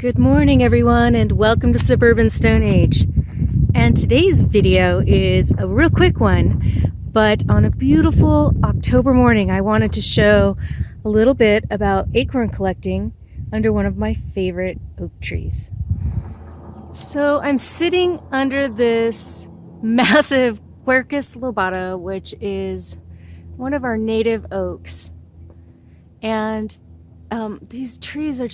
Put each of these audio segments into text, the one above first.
Good morning everyone and welcome to Suburban Stone Age. And today's video is a real quick one, but on a beautiful October morning I wanted to show a little bit about acorn collecting under one of my favorite oak trees. So I'm sitting under this massive Quercus lobata, which is one of our native oaks. And these trees are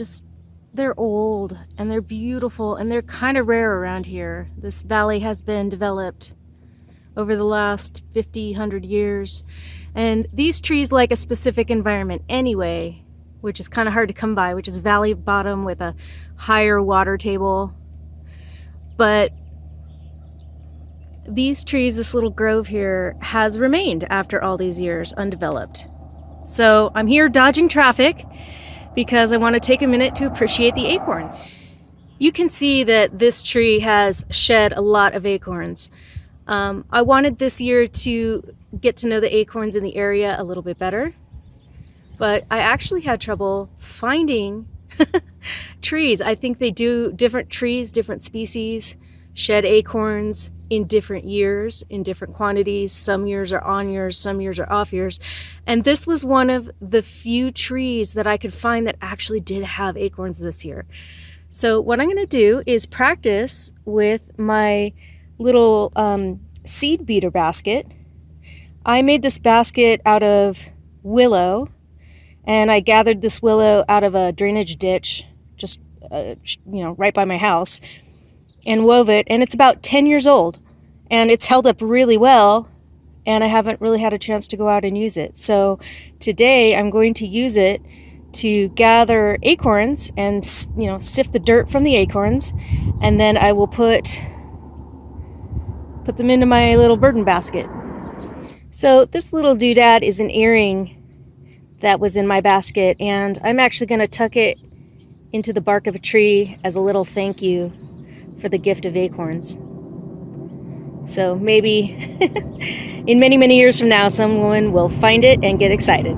they're old and they're beautiful and they're kind of rare around here. This valley has been developed over the last 100 years. And these trees like a specific environment anyway, which is kind of hard to come by, which is valley bottom with a higher water table. But these trees, this little grove here, has remained after all these years undeveloped. So I'm here dodging traffic because I want to take a minute to appreciate the acorns. You can see that this tree has shed a lot of acorns. I wanted this year to get to know the acorns in the area a little bit better, but I actually had trouble finding trees. I think they do different trees, different species, shed acorns in different years, in different quantities. Some years are on years, some years are off years. And this was one of the few trees that I could find that actually did have acorns this year. So what I'm gonna do is practice with my little seed beater basket. I made this basket out of willow, and I gathered this willow out of a drainage ditch, just right by my house, and wove it, and it's about 10 years old and it's held up really well, and I haven't really had a chance to go out and use it. So today I'm going to use it to gather acorns and sift the dirt from the acorns, and then I will put them into my little burden basket. So this little doodad is an earring that was in my basket, and I'm actually going to tuck it into the bark of a tree as a little thank you for the gift of acorns. So maybe in many, many years from now, someone will find it and get excited.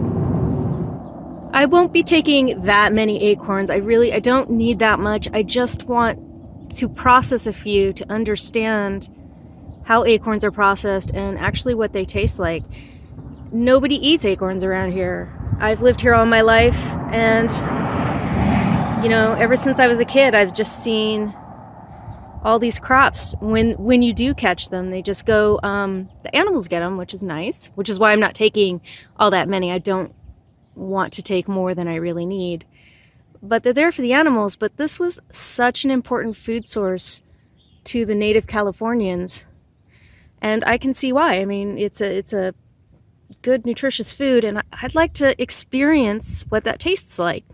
I won't be taking that many acorns. I don't need that much. I just want to process a few to understand how acorns are processed and actually what they taste like. Nobody eats acorns around here. I've lived here all my life, and ever since I was a kid, I've just seen all these crops. When you do catch them, they just go, the animals get them, which is nice, which is why I'm not taking all that many. I don't want to take more than I really need, but they're there for the animals. But this was such an important food source to the native Californians, and I can see why. I mean, it's a good, nutritious food, and I'd like to experience what that tastes like.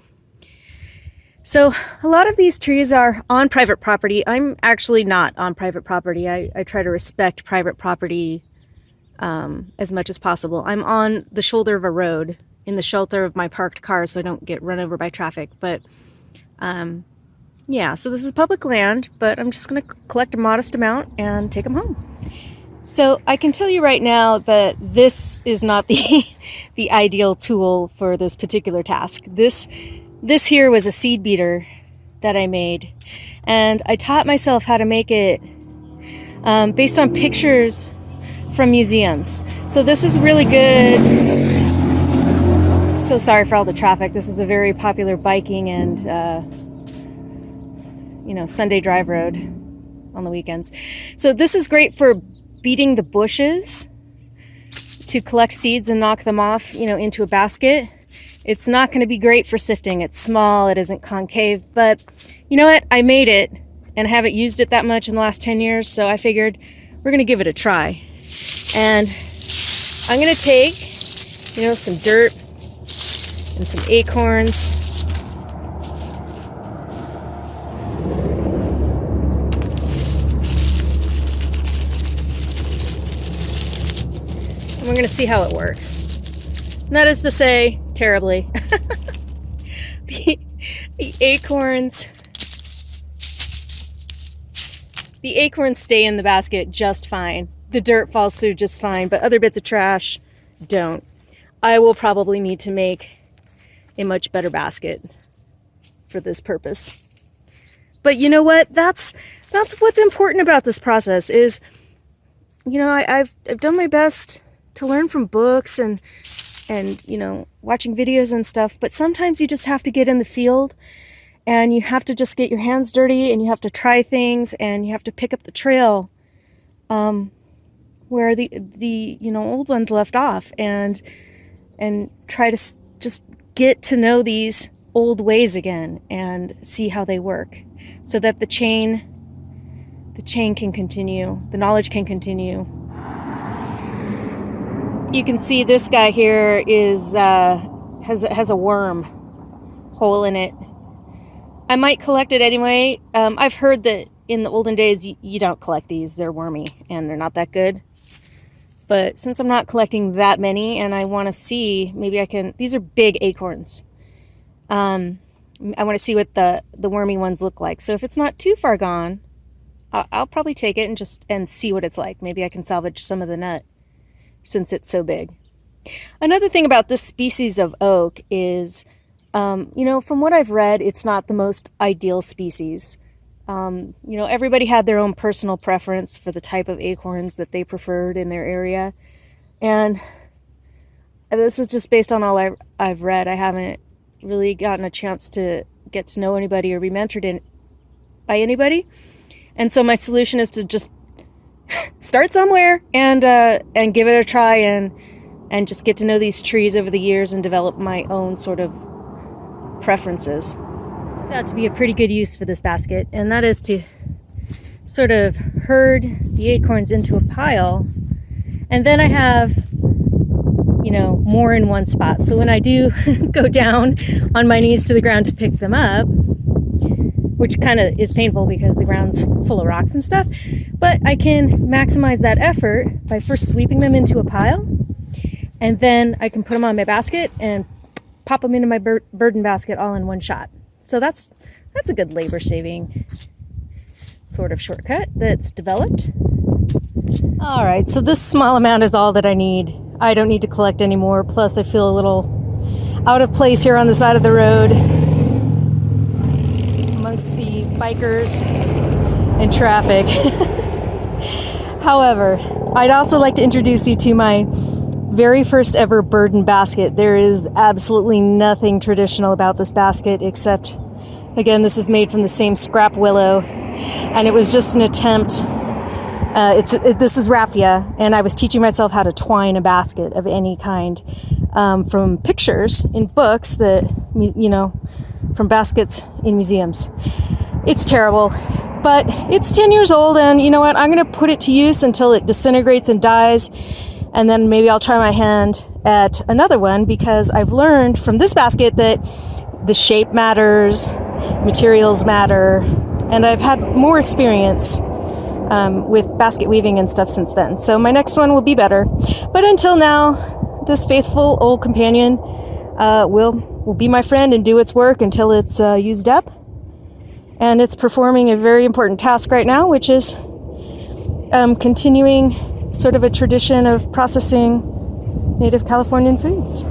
So a lot of these trees are on private property. I'm actually not on private property. I try to respect private property as much as possible. I'm on the shoulder of a road in the shelter of my parked car so I don't get run over by traffic. But yeah, so this is public land, but I'm just going to collect a modest amount and take them home. So I can tell you right now that this is not the ideal tool for this particular task. This here was a seed beater that I made, and I taught myself how to make it based on pictures from museums. So this is really good. So sorry for all the traffic. This is a very popular biking and Sunday drive road on the weekends. So this is great for beating the bushes to collect seeds and knock them off, into a basket. It's not going to be great for sifting. It's small, it isn't concave, but you know what? I made it and haven't used it that much in the last 10 years, so I figured we're going to give it a try. And I'm going to take, some dirt and some acorns. And we're going to see how it works. And that is to say, terribly. The acorns stay in the basket just fine. The dirt falls through just fine, but other bits of trash don't. I will probably need to make a much better basket for this purpose. But you know what? That's what's important about this process is, you know, I've done my best to learn from books and you know, watching videos and stuff, but sometimes you just have to get in the field and you have to just get your hands dirty and you have to try things and you have to pick up the trail where the you know, old ones left off and try to just get to know these old ways again and see how they work so that the chain can continue, the knowledge can continue. You can see this guy here is has a worm hole in it. I might collect it anyway. I've heard that in the olden days you don't collect these. They're wormy and they're not that good. But since I'm not collecting that many and I want to see, maybe I can, these are big acorns. I want to see what the wormy ones look like. So if it's not too far gone, I'll probably take it and see what it's like. Maybe I can salvage some of the nut since it's so big. Another thing about this species of oak is, you know, from what I've read, it's not the most ideal species. You know, everybody had their own personal preference for the type of acorns that they preferred in their area. And this is just based on all I've read. I haven't really gotten a chance to get to know anybody or be mentored by anybody. And so my solution is to just start somewhere and give it a try and just get to know these trees over the years and develop my own sort of preferences. That to be a pretty good use for this basket, and that is to sort of herd the acorns into a pile, and then I have, you know, more in one spot. So when I do go down on my knees to the ground to pick them up, which kind of is painful because the ground's full of rocks and stuff, but I can maximize that effort by first sweeping them into a pile, and then I can put them on my basket and pop them into my burden basket all in one shot. So that's a good labor-saving sort of shortcut that's developed. All right, so this small amount is all that I need. I don't need to collect anymore. Plus, I feel a little out of place here on the side of the road amongst the bikers and traffic. However, I'd also like to introduce you to my very first ever burden basket. There is absolutely nothing traditional about this basket except, again, this is made from the same scrap willow, and it was just an attempt. This is raffia, and I was teaching myself how to twine a basket of any kind from pictures in books that, you know, from baskets in museums. It's terrible, but it's 10 years old, and you know what? I'm going to put it to use until it disintegrates and dies. And then maybe I'll try my hand at another one, because I've learned from this basket that the shape matters, materials matter, and I've had more experience with basket weaving and stuff since then. So my next one will be better. But until now, this faithful old companion will be my friend and do its work until it's used up. And it's performing a very important task right now, which is continuing sort of a tradition of processing native Californian foods.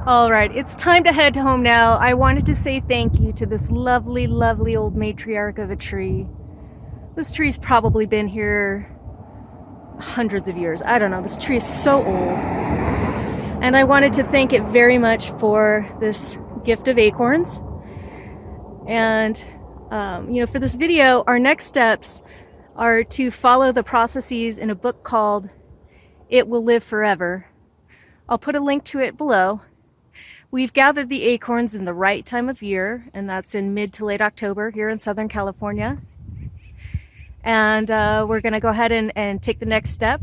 All right, it's time to head home now. I wanted to say thank you to this lovely, lovely old matriarch of a tree. This tree's probably been here hundreds of years. I don't know, this tree is so old. And I wanted to thank it very much for this gift of acorns. And, you know, for this video, our next steps are to follow the processes in a book called It Will Live Forever. I'll put a link to it below. We've gathered the acorns in the right time of year, and that's in mid to late October here in Southern California. And we're gonna go ahead and take the next step,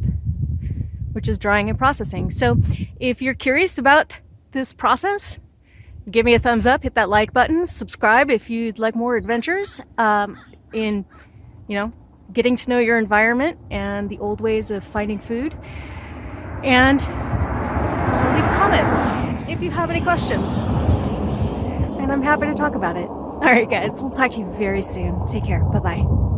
which is drying and processing. So if you're curious about this process, give me a thumbs up, hit that like button, subscribe if you'd like more adventures in, you know, getting to know your environment and the old ways of finding food. And leave a comment if you have any questions. And I'm happy to talk about it. All right, guys, we'll talk to you very soon. Take care. Bye-bye.